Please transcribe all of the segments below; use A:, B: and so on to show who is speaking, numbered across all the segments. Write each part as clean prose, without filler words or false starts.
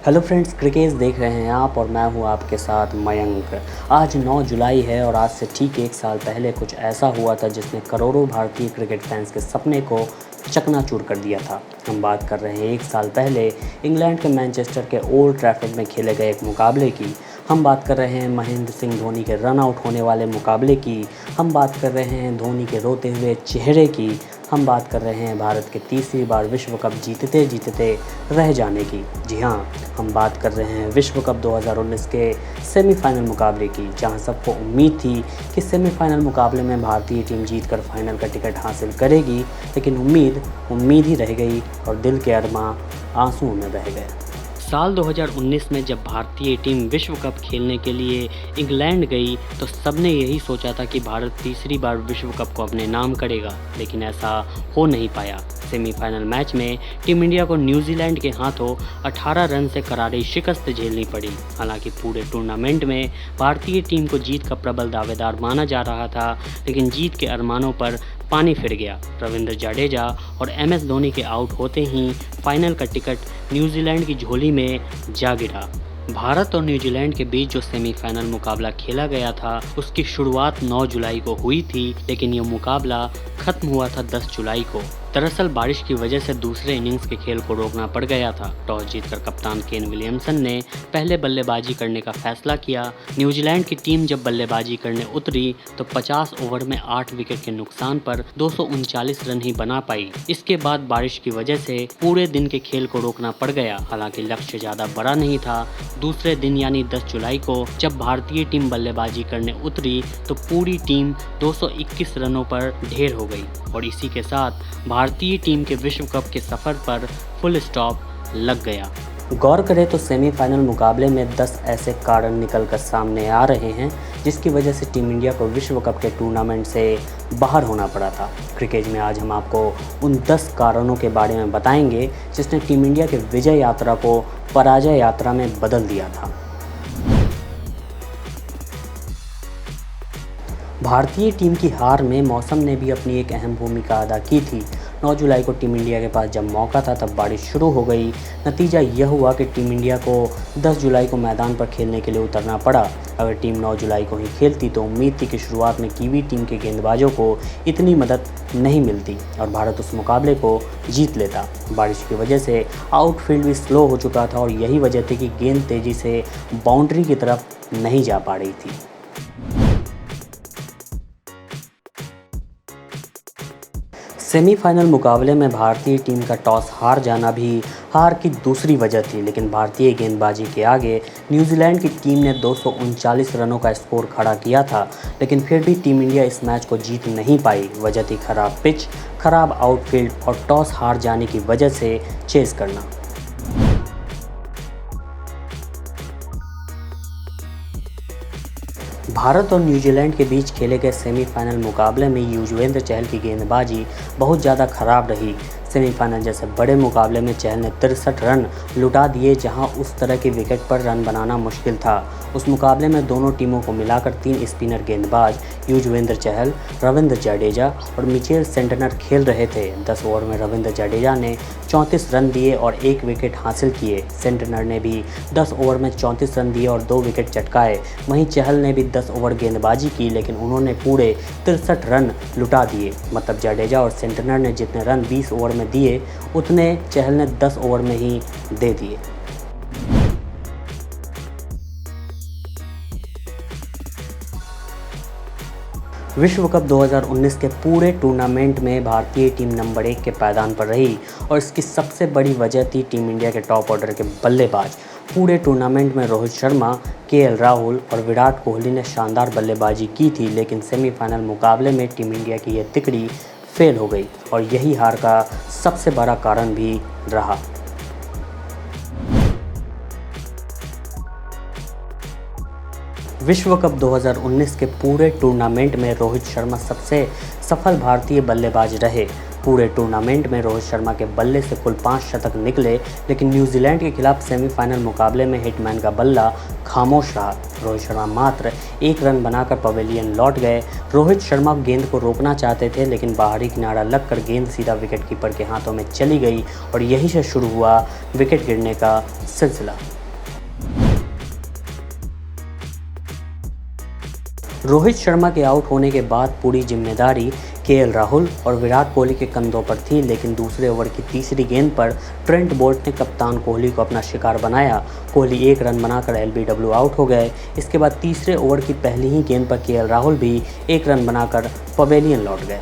A: Hello friends, cricket देख रहे हैं आप और मैं हूं आपके साथ मयंक। आज 9 जुलाई है और आज से ठीक एक साल पहले कुछ ऐसा हुआ था जिसने करोड़ों भारतीय क्रिकेट फैंस के सपने को चकनाचूर कर दिया था। हम बात कर रहे हैं एक साल पहले इंग्लैंड के मैनचेस्टर के ओल्ड ट्रैफर्ड में खेले गए एक मुकाबले की। हम बात कर रहे हैं महेंद्र सिंह धोनी के रन आउट होने वाले मुकाबले की। हम बात कर रहे हैं धोनी के रोते हुए चेहरे की। हम बात कर रहे हैं भारत के तीसरी बार विश्व कप जीतते जीतते रह जाने की। जी हाँ, हम बात कर रहे हैं विश्व कप 2019 के सेमीफाइनल मुकाबले की, जहां सबको उम्मीद थी कि सेमीफाइनल मुकाबले में भारतीय टीम जीतकर फाइनल का टिकट हासिल करेगी, लेकिन उम्मीद ही रह गई और दिल के अरमां आंसुओं में बह गए। साल 2019 में जब भारतीय टीम विश्व कप खेलने के लिए इंग्लैंड गई तो सबने यही सोचा था कि भारत तीसरी बार विश्व कप को अपने नाम करेगा, लेकिन ऐसा हो नहीं पाया। सेमीफाइनल मैच में टीम इंडिया को न्यूजीलैंड के हाथों 18 रन से करारी शिकस्त झेलनी पड़ी। हालांकि पूरे टूर्नामेंट में भारतीय टीम को जीत का प्रबल दावेदार माना जा रहा था, लेकिन जीत के अरमानों पर पानी फिर गया। रविंद्र जडेजा और MS धोनी के आउट होते ही फाइनल का टिकट न्यूजीलैंड की झोली में जा गिरा। भारत और न्यूजीलैंड के बीच जो सेमीफाइनल मुकाबला खेला गया था उसकी शुरुआत 9 जुलाई को हुई थी, लेकिन यह मुकाबला खत्म हुआ था 10 जुलाई को। दरअसल बारिश की वजह से दूसरे इनिंग्स के खेल को रोकना पड़ गया था। टॉस जीतकर कप्तान केन विलियमसन ने पहले बल्लेबाजी करने का फैसला किया। न्यूजीलैंड की टीम जब बल्लेबाजी करने उतरी तो 50 ओवर में 8 विकेट के नुकसान पर 239 रन ही बना पाई। इसके बाद बारिश की वजह से पूरे दिन के खेल को रोकना पड़ गया। हालांकि लक्ष्य ज्यादा बड़ा नहीं था। दूसरे दिन यानी 10 जुलाई को जब भारतीय टीम बल्लेबाजी करने उतरी तो पूरी टीम 221 रनों पर ढेर हो गई और इसी के साथ भारतीय टीम के विश्व कप के सफर पर फुल स्टॉप लग गया। गौर करें तो सेमीफाइनल मुकाबले में 10 ऐसे कारण निकलकर सामने आ रहे हैं जिसकी वजह से टीम इंडिया को विश्व कप के टूर्नामेंट से बाहर होना पड़ा था। क्रिकेट में आज हम आपको उन 10 कारणों के बारे में बताएंगे जिसने टीम इंडिया के विजय यात्रा को पराजय यात्रा में बदल दिया था। भारतीय टीम की हार में मौसम ने भी अपनी एक अहम भूमिका अदा की थी। 9 जुलाई को टीम इंडिया के पास जब मौका था तब बारिश शुरू हो गई। नतीजा यह हुआ कि टीम इंडिया को 10 जुलाई को मैदान पर खेलने के लिए उतरना पड़ा। अगर टीम 9 जुलाई को ही खेलती तो उम्मीद थी कि शुरुआत में कीवी टीम के गेंदबाजों को इतनी मदद नहीं मिलती और भारत उस मुकाबले को जीत लेता। बारिश की वजह से आउटफील्ड भी स्लो हो चुका था और यही वजह थी कि गेंद तेज़ी से बाउंड्री की तरफ नहीं जा पा रही थी। सेमीफाइनल मुकाबले में भारतीय टीम का टॉस हार जाना भी हार की दूसरी वजह थी, लेकिन भारतीय गेंदबाजी के आगे न्यूजीलैंड की टीम ने 239 रनों का स्कोर खड़ा किया था, लेकिन फिर भी टीम इंडिया इस मैच को जीत नहीं पाई। वजह थी खराब पिच, खराब आउटफील्ड और टॉस हार जाने की वजह से चेस करना। भारत और न्यूजीलैंड के बीच खेले गए सेमीफाइनल मुकाबले में युजवेंद्र चहल की गेंदबाजी बहुत ज़्यादा खराब रही। सेमीफाइनल जैसे बड़े मुकाबले में चहल ने 63 रन लुटा दिए, जहां उस तरह के विकेट पर रन बनाना मुश्किल था। उस मुकाबले में दोनों टीमों को मिलाकर 3 स्पिनर गेंदबाज युजवेंद्र चहल, रविंद्र जडेजा और मिचेल सेंटनर खेल रहे थे। 10 ओवर में रविंद्र जडेजा ने 34 रन दिए और 1 विकेट हासिल किए। सेंटनर ने भी 10 ओवर में 34 रन दिए और 2 विकेट चटकाए। वहीं चहल ने भी 10 ओवर गेंदबाजी की, लेकिन उन्होंने पूरे 63 रन लुटा दिए। मतलब जडेजा और सेंटनर ने जितने रन 20 ओवर में दिए उतने चहल ने 10 ओवर में ही दे दिए। विश्व कप 2019 के पूरे टूर्नामेंट में भारतीय टीम नंबर 1 के पायदान पर रही और इसकी सबसे बड़ी वजह थी टीम इंडिया के टॉप ऑर्डर के बल्लेबाज। पूरे टूर्नामेंट में रोहित शर्मा, KL राहुल और विराट कोहली ने शानदार बल्लेबाजी की थी, लेकिन सेमीफाइनल मुकाबले में टीम इंडिया की यह तिकड़ी फेल हो गई और यही हार का सबसे बड़ा कारण भी रहा। विश्व कप 2019 के पूरे टूर्नामेंट में रोहित शर्मा सबसे सफल भारतीय बल्लेबाज रहे। पूरे टूर्नामेंट में रोहित शर्मा के बल्ले से कुल 5 शतक निकले, लेकिन न्यूजीलैंड के खिलाफ सेमीफाइनल मुकाबले में हिटमैन का बल्ला खामोश रहा। रोहित शर्मा मात्र 1 रन बनाकर पवेलियन लौट गए। रोहित शर्मा गेंद को रोकना चाहते थे, लेकिन बाहरी किनारा लगकर गेंद सीधा विकेटकीपर के हाथों में चली गई और यहीं से शुरू हुआ विकेट गिरने का सिलसिला। रोहित शर्मा के आउट होने के बाद पूरी जिम्मेदारी केएल राहुल और विराट कोहली के कंधों पर थी, लेकिन दूसरे ओवर की तीसरी गेंद पर ट्रेंट बोल्ट ने कप्तान कोहली को अपना शिकार बनाया। कोहली 1 रन बनाकर एलबीडब्ल्यू आउट हो गए। इसके बाद तीसरे ओवर की पहली ही गेंद पर केएल राहुल भी 1 रन बनाकर पवेलियन लौट गए।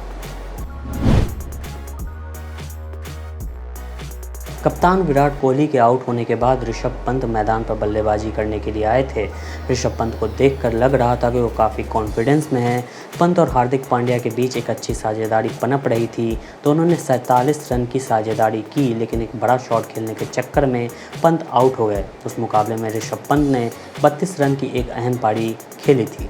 A: कप्तान विराट कोहली के आउट होने के बाद ऋषभ पंत मैदान पर बल्लेबाजी करने के लिए आए थे। ऋषभ पंत को देखकर लग रहा था कि वो काफ़ी कॉन्फिडेंस में हैं। पंत और हार्दिक पांड्या के बीच एक अच्छी साझेदारी पनप रही थी, तो उन्होंने 47 रन की साझेदारी की, लेकिन एक बड़ा शॉट खेलने के चक्कर में पंत आउट हो गए। उस मुकाबले में ऋषभ पंत ने 32 रन की एक अहम पारी खेली थी।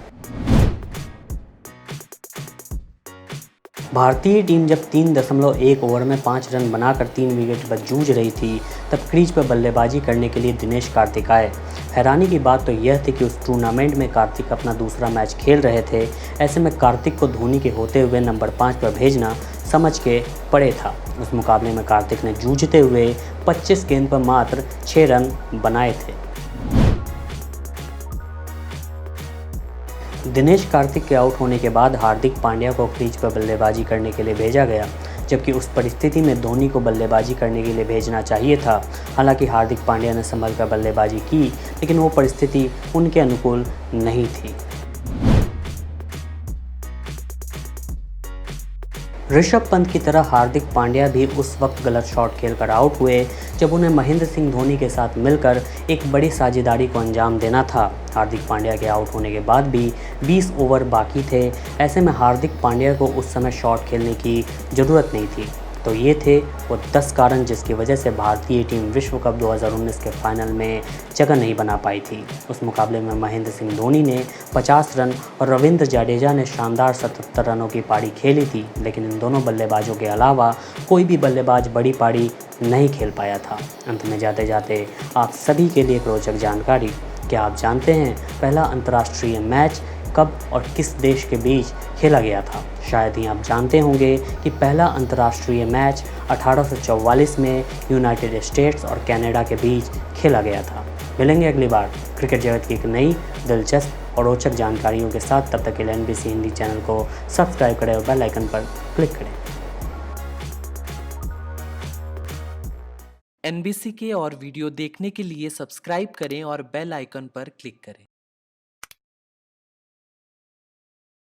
A: भारतीय टीम जब 3.1 ओवर में 5 रन बनाकर 3 विकेट पर जूझ रही थी, तब क्रीज पर बल्लेबाजी करने के लिए दिनेश कार्तिक आए। हैरानी की बात तो यह थी कि उस टूर्नामेंट में कार्तिक अपना दूसरा मैच खेल रहे थे। ऐसे में कार्तिक को धोनी के होते हुए नंबर 5 पर भेजना समझ के पड़े था। उस मुकाबले में कार्तिक ने जूझते हुए 25 गेंद पर मात्र 6 रन बनाए थे। दिनेश कार्तिक के आउट होने के बाद हार्दिक पांड्या को क्रीज पर बल्लेबाजी करने के लिए भेजा गया, जबकि उस परिस्थिति में धोनी को बल्लेबाजी करने के लिए भेजना चाहिए था। हालांकि हार्दिक पांड्या ने संभल कर बल्लेबाजी की, लेकिन वो परिस्थिति उनके अनुकूल नहीं थी। ऋषभ पंत की तरह हार्दिक पांड्या भी उस वक्त गलत शॉट खेलकर आउट हुए, जब उन्हें महेंद्र सिंह धोनी के साथ मिलकर एक बड़ी साझेदारी को अंजाम देना था। हार्दिक पांड्या के आउट होने के बाद भी 20 ओवर बाकी थे। ऐसे में हार्दिक पांड्या को उस समय शॉट खेलने की ज़रूरत नहीं थी। तो ये थे वो 10 कारण जिसकी वजह से भारतीय टीम विश्व कप 2019 के फाइनल में जगह नहीं बना पाई थी। उस मुकाबले में महेंद्र सिंह धोनी ने 50 रन और रविंद्र जडेजा ने शानदार 77 रनों की पारी खेली थी, लेकिन इन दोनों बल्लेबाजों के अलावा कोई भी बल्लेबाज बड़ी पारी नहीं खेल पाया था। अंत में जाते जाते आप सभी के लिए एक रोचक जानकारी। क्या आप जानते हैं पहला अंतर्राष्ट्रीय मैच कब और किस देश के बीच खेला गया था? शायद ही आप जानते होंगे कि पहला अंतर्राष्ट्रीय मैच 1844 में यूनाइटेड स्टेट्स और कनाडा के बीच खेला गया था। मिलेंगे अगली बार क्रिकेट जगत की एक नई दिलचस्प और रोचक जानकारियों के साथ। तब तक के लिए NBC हिंदी चैनल को सब्सक्राइब करें और बेल आइकन पर क्लिक करें।
B: NBC के और वीडियो देखने के लिए सब्सक्राइब करें और बेल आइकन पर क्लिक करें।